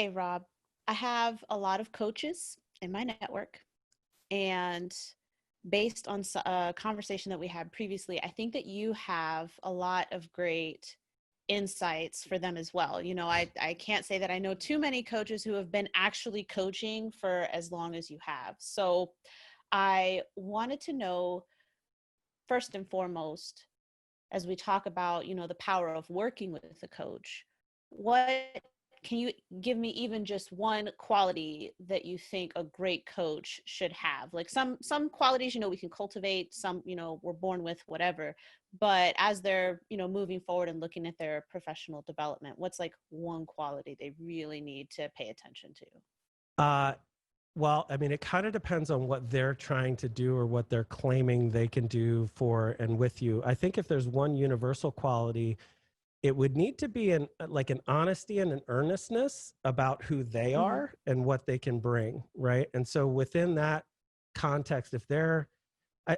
Okay, Rob, I have a lot of coaches in my network, and based on a conversation that we had previously, I think that you have a lot of great insights for them as well. I can't say that I know too many coaches who have been actually coaching for as long as you have. So I wanted to know, first and foremost, as we talk about, the power of working with a coach, what can you give me even just one quality that you think a great coach should have? Like some qualities, we can cultivate, some, we're born with, whatever. But as they're, moving forward and looking at their professional development, what's like one quality they really need to pay attention to? Uh, well, I mean, it kind of depends on what they're trying to do or what they're claiming they can do for and with you. I think if there's one universal quality, it would need to be an honesty and an earnestness about who they Mm-hmm. are and what they can bring, right? And so within that context, if they're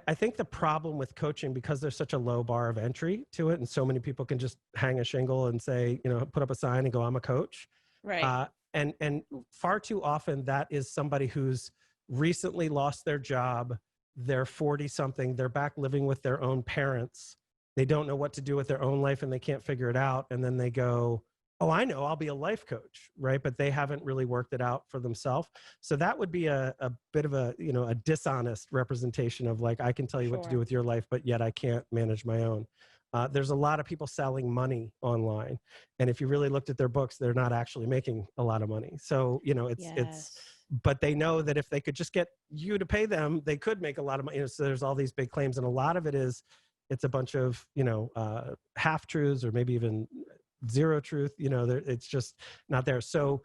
I think the problem with coaching, because there's such a low bar of entry to it, and so many people can just hang a shingle and say, put up a sign and go, I'm a coach. Right. Uh, and far too often that is somebody who's recently lost their job. They're 40 something. They're back living with their own parents. They don't know what to do with their own life and they can't figure it out. And then they go, oh, I know, I'll be a life coach, right? But they haven't really worked it out for themselves. So that would be a bit of a dishonest representation of like, I can tell you what to do Sure. with your life, but yet I can't manage my own. There's a lot of people selling money online. And if you really looked at their books, they're not actually making a lot of money. So, Yes. but they know that if they could just get you to pay them, they could make a lot of money. So there's all these big claims. And a lot of it is, it's a bunch of, half truths or maybe even zero truth, it's just not there. So,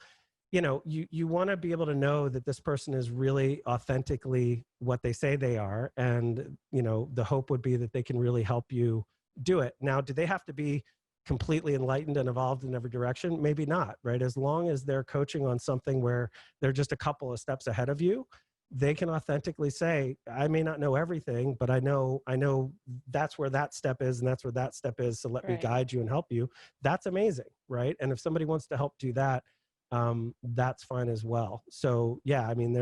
you want to be able to know that this person is really authentically what they say they are. And, the hope would be that they can really help you do it. Now, do they have to be completely enlightened and evolved in every direction? Maybe not, right? As long as they're coaching on something where they're just a couple of steps ahead of you, they can authentically say, I may not know everything, but I know that's where that step is and that's where that step is. So let me Right. guide you and help you. That's amazing, right? And if somebody wants to help do that, that's fine as well. So yeah, I mean,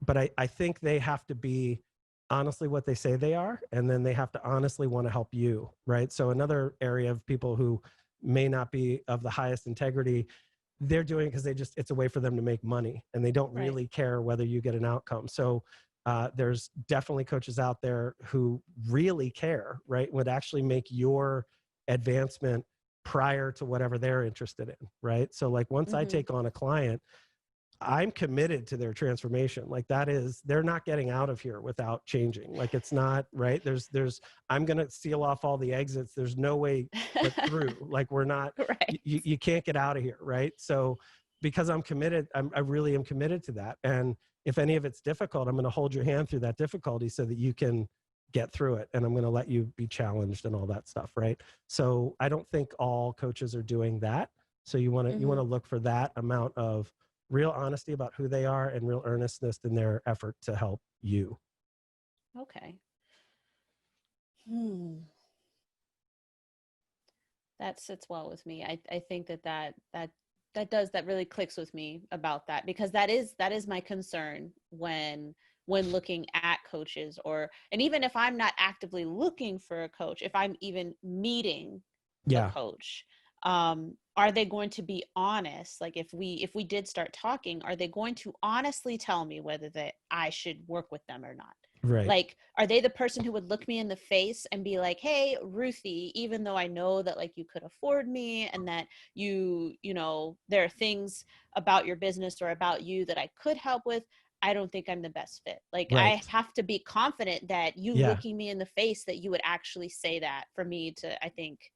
but I think they have to be honestly what they say they are, and then they have to honestly want to help you, right? So another area of people who may not be of the highest integrity, they're doing it because it's a way for them to make money and they don't Right. really care whether you get an outcome. So there's definitely coaches out there who really care, right? Would actually make your advancement prior to whatever they're interested in, right? So like once I Mm-hmm. take on a client, I'm committed to their transformation. Like that is, they're not getting out of here without changing. Like it's not right. I'm going to seal off all the exits. There's no way but through. Like we're not, Right. you can't get out of here. Right. So because I'm committed, I really am committed to that. And if any of it's difficult, I'm going to hold your hand through that difficulty so that you can get through it. And I'm going to let you be challenged and all that stuff. Right. So I don't think all coaches are doing that. So you want to Mm-hmm. look for that amount of real honesty about who they are and real earnestness in their effort to help you. Okay. Hmm. That sits well with me. I think that really clicks with me about that, because that is my concern when looking at coaches, or and even if I'm not actively looking for a coach, if I'm even meeting a Yeah. coach, are they going to be honest? Like if we did start talking, are they going to honestly tell me whether that I should work with them or not? Right. Like, are they the person who would look me in the face and be like, hey, Ruthie, even though I know that like you could afford me and that there are things about your business or about you that I could help with, I don't think I'm the best fit. Like, I Right. have to be confident that you Yeah. looking me in the face, that you would actually say that for me to, I think,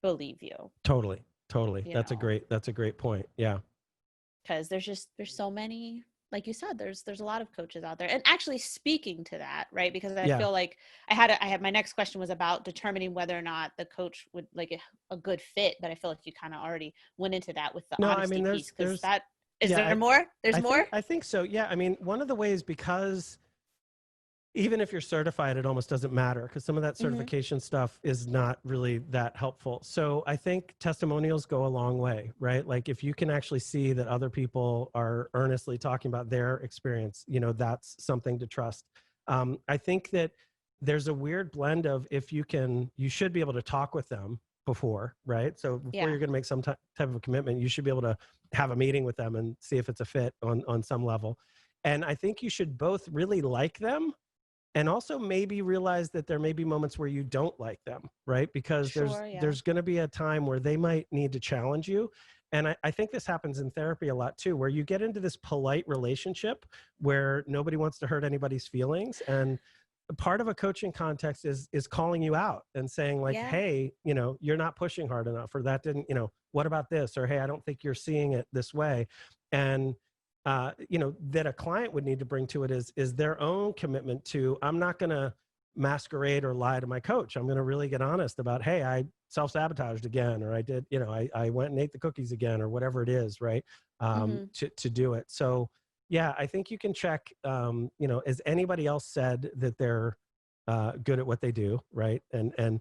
believe you, Totally. Totally. you That's a know, great point. Yeah. because there's so many, like you said, there's a lot of coaches out there. And actually, speaking to that, right, because I Yeah. feel like I had my next question was about determining whether or not the coach would like a good fit, but I feel like you kind of already went into that with the No, I mean honesty piece, because there's that is yeah, there more there's I more. think so. Yeah. I mean, one of the ways, because even if you're certified, it almost doesn't matter because some of that Hmm. certification stuff is not really that helpful. So I think testimonials go a long way, right? Like if you can actually see that other people are earnestly talking about their experience, that's something to trust. I think that there's a weird blend of if you should be able to talk with them before, right? So before Yeah. you're going to make some type of a commitment, you should be able to have a meeting with them and see if it's a fit on some level. And I think you should both really like them and also maybe realize that there may be moments where you don't like them, right? Because there's Sure. Yeah. there's going to be a time where they might need to challenge you. And I think this happens in therapy a lot too, where you get into this polite relationship where nobody wants to hurt anybody's feelings. And part of a coaching context is calling you out and saying like, Yeah. hey, you're not pushing hard enough, or that didn't, what about this? Or hey, I don't think you're seeing it this way. And that a client would need to bring to it is their own commitment to, I'm not going to masquerade or lie to my coach. I'm going to really get honest about, hey, I self-sabotaged again, or I did, I went and ate the cookies again, or whatever it is, right? Hmm. To do it. So yeah, I think you can check, has anybody else said that they're good at what they do, right? And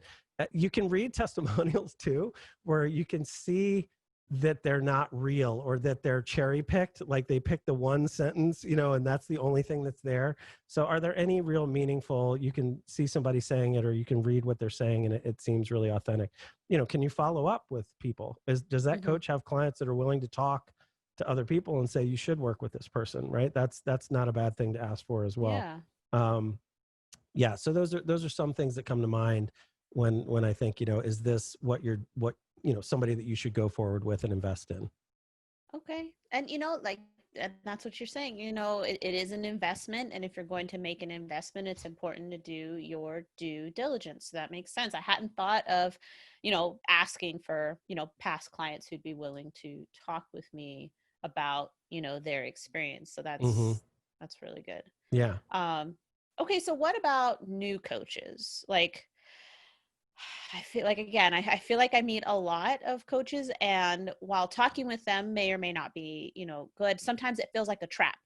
you can read testimonials too, where you can see that they're not real or that they're cherry picked, like they picked the one sentence, and that's the only thing that's there. So are there any real meaningful, you can see somebody saying it or you can read what they're saying and it seems really authentic. Can you follow up with people? Does that Hmm. coach have clients that are willing to talk to other people and say you should work with this person, right? That's not a bad thing to ask for as well. Yeah. um yeah, so those are some things that come to mind when I think, is this what somebody that you should go forward with and invest in. Okay. And like, and that's what you're saying. It is an investment. And if you're going to make an investment, it's important to do your due diligence. So that makes sense. I hadn't thought of, asking for, past clients who'd be willing to talk with me about, their experience. So Hmm. that's really good. Yeah. Um, okay. So what about new coaches? Like, I feel like, again, I feel like I meet a lot of coaches, and while talking with them may or may not be, good, sometimes it feels like a trap.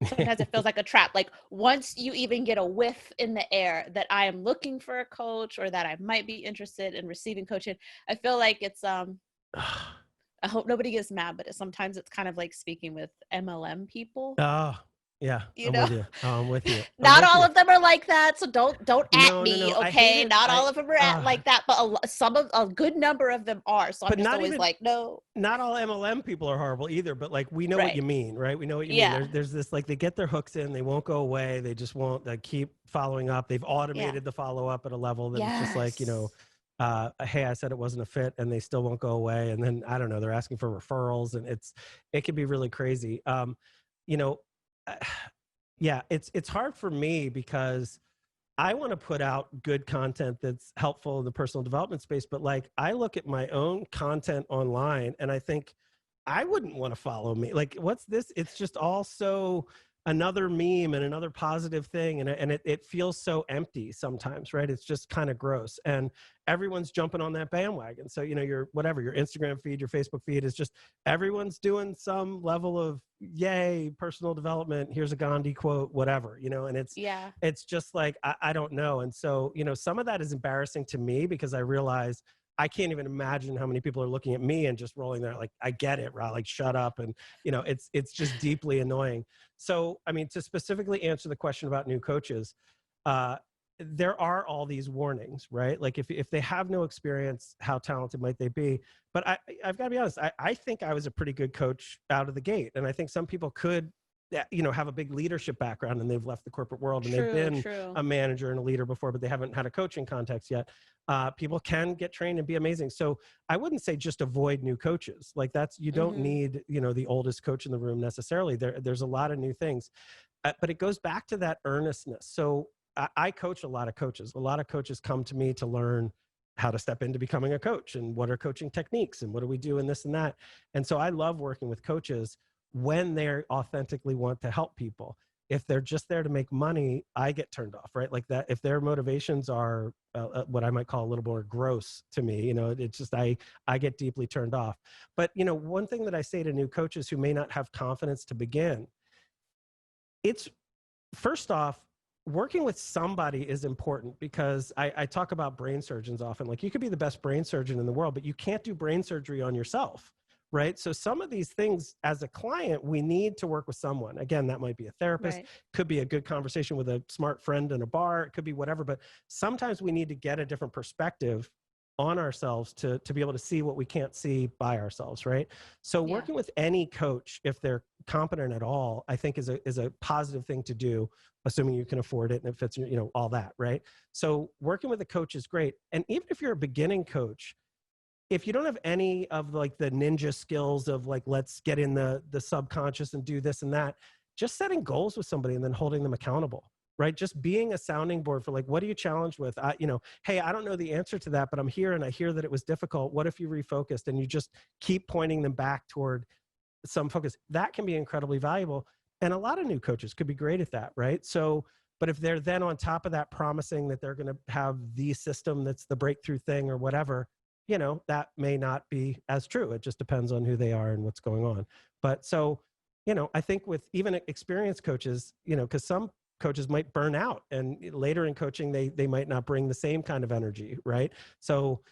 Sometimes it feels like a trap. Like once you even get a whiff in the air that I am looking for a coach or that I might be interested in receiving coaching, I feel like it's. I hope nobody gets mad, but sometimes it's kind of like speaking with MLM people. Oh, yeah, You I'm know, with you. Oh, I'm with you. I'm not with all you. of them are like that, so don't at No, no, me, no. I hate okay? it. Not all of them are at like that, but some of a good number of them are. So I'm But just not always even, like, no, not all MLM people are horrible either, but like we know what right? you mean, right? We know what you mean. Yeah, There's this like they get their hooks in, they won't go away, they just won't like keep following up. They've yeah, automated the follow up at a level that it's just like, yes, hey, I said it wasn't a fit, and they still won't go away. And then I don't know, they're asking for referrals, and it can be really crazy. You know, yeah, it's hard for me because I want to put out good content that's helpful in the personal development space, but like I look at my own content online and I think I wouldn't want to follow me. Like, what's this? It's just all so another meme and another positive thing. And it feels so empty sometimes, right? It's just kind of gross. And everyone's jumping on that bandwagon. So, your whatever, your Instagram feed, your Facebook feed is just everyone's doing some level of yay, personal development. Here's a Gandhi quote, whatever, and yeah, it's just like, I don't know. And so, some of that is embarrassing to me because I realize I can't even imagine how many people are looking at me and just rolling there like, I get it, Rob, like shut up. And it's just deeply annoying. So I mean, to specifically answer the question about new coaches, uh, there are all these warnings, right? Like if they have no experience, how talented might they be? But I've got to be honest, I think I was a pretty good coach out of the gate. And I think some people could have a big leadership background and they've left the corporate world and they've true, been true. a manager and a leader before, but they haven't had a coaching context yet. People can get trained and be amazing. So I wouldn't say just avoid new coaches. Like you don't Mm-hmm. need, the oldest coach in the room necessarily. There's a lot of new things, but it goes back to that earnestness. So I coach a lot of coaches. A lot of coaches come to me to learn how to step into becoming a coach and what are coaching techniques and what do we do and this and that. And so I love working with coaches when they authentically want to help people. If they're just there to make money, I get turned off, right? Like that, if their motivations are what I might call a little more gross to me, it's just, I get deeply turned off. But, one thing that I say to new coaches who may not have confidence to begin, it's first off, working with somebody is important, because I talk about brain surgeons often. Like, you could be the best brain surgeon in the world, but you can't do brain surgery on yourself, right? So some of these things as a client, we need to work with someone. Again, that might be a therapist, Right. could be a good conversation with a smart friend in a bar, it could be whatever, but sometimes we need to get a different perspective on ourselves to be able to see what we can't see by ourselves, right? So Yeah. working with any coach, if they're competent at all, I think is a positive thing to do, assuming you can afford it and it fits, you know, all that, right? So working with a coach is great. And even if you're a beginning coach, if you don't have any of like the ninja skills of like, let's get in the subconscious and do this and that, just setting goals with somebody and then holding them accountable, right? Just being a sounding board for like, what are you challenged with? You know, hey, I don't know the answer to that, but I'm here and I hear that it was difficult. What if you refocused? And you just keep pointing them back toward some focus. That can be incredibly valuable. And a lot of new coaches could be great at that, right? So, but if they're then on top of that promising that they're going to have the system that's the breakthrough thing or whatever, you know, that may not be as true. It just depends on who they are and what's going on. But so, you know, I think with even experienced coaches, you know, because some coaches might burn out and later in coaching, they might not bring the same kind of energy, right? So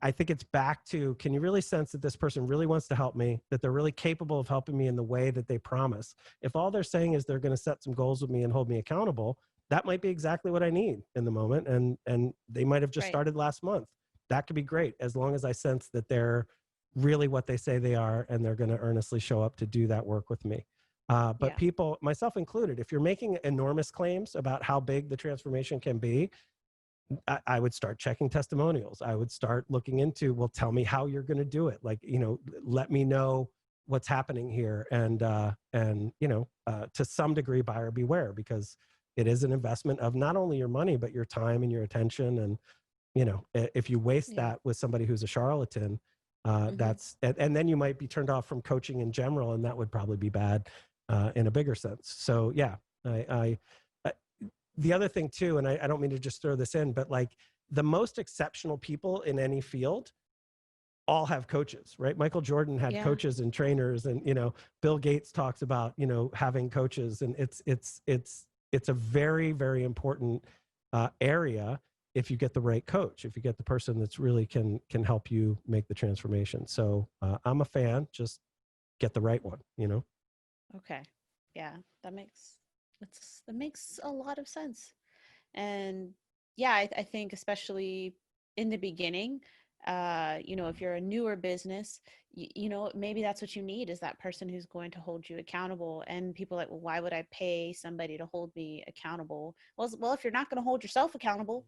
I think it's back to, can you really sense that this person really wants to help me, that they're really capable of helping me in the way that they promise? If all they're saying is they're going to set some goals with me and hold me accountable, that might be exactly what I need in the moment. And they might have just Right. started last month. That could be great, as long as I sense that they're really what they say they are and they're going to earnestly show up to do that work with me. But Yeah. people, myself included, if you're making enormous claims about how big the transformation can be, I would start checking testimonials. I would start looking into, well, tell me how you're going to do it. Like, you know, let me know what's happening here. And, you know, to some degree, buyer beware, because it is an investment of not only your money, but your time and your attention. And, you know, if you waste Yeah. that with somebody who's a charlatan, Hmm. and then you might be turned off from coaching in general. And that would probably be bad in a bigger sense. So yeah, I the other thing too, and I don't mean to just throw this in, but like the most exceptional people in any field all have coaches, right? Michael Jordan had Yeah. coaches and trainers, and you know, Bill Gates talks about, you know, having coaches, and it's a very very important area if you get the right coach, if you get the person that's really can help you make the transformation. So I'm a fan. Just get the right one, you know. Okay. Yeah. That makes that makes a lot of sense. And yeah, I think especially in the beginning, you know, if you're a newer business, you know, maybe that's what you need, is that person who's going to hold you accountable. And people are like, well, why would I pay somebody to hold me accountable? Well, if you're not going to hold yourself accountable,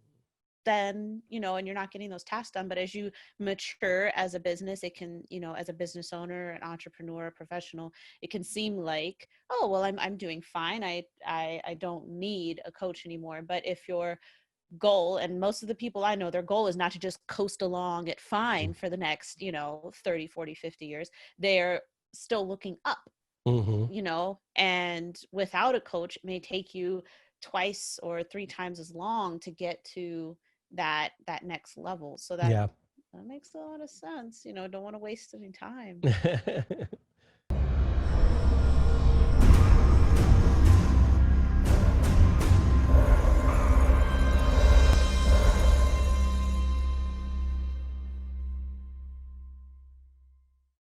then, you know, and you're not getting those tasks done. But as you mature as a business, it can, you know, as a business owner, an entrepreneur, a professional, it can seem like, oh well, I'm doing fine, I don't need a coach anymore. But if your goal, and most of the people I know, their goal is not to just coast along at fine for the next, you know, 30, 40, 50 years. They're still looking up, Mm-hmm. you know, and without a coach, it may take you twice or three times as long to get to that next level. So that Yeah. that makes a lot of sense. You know, don't want to waste any time.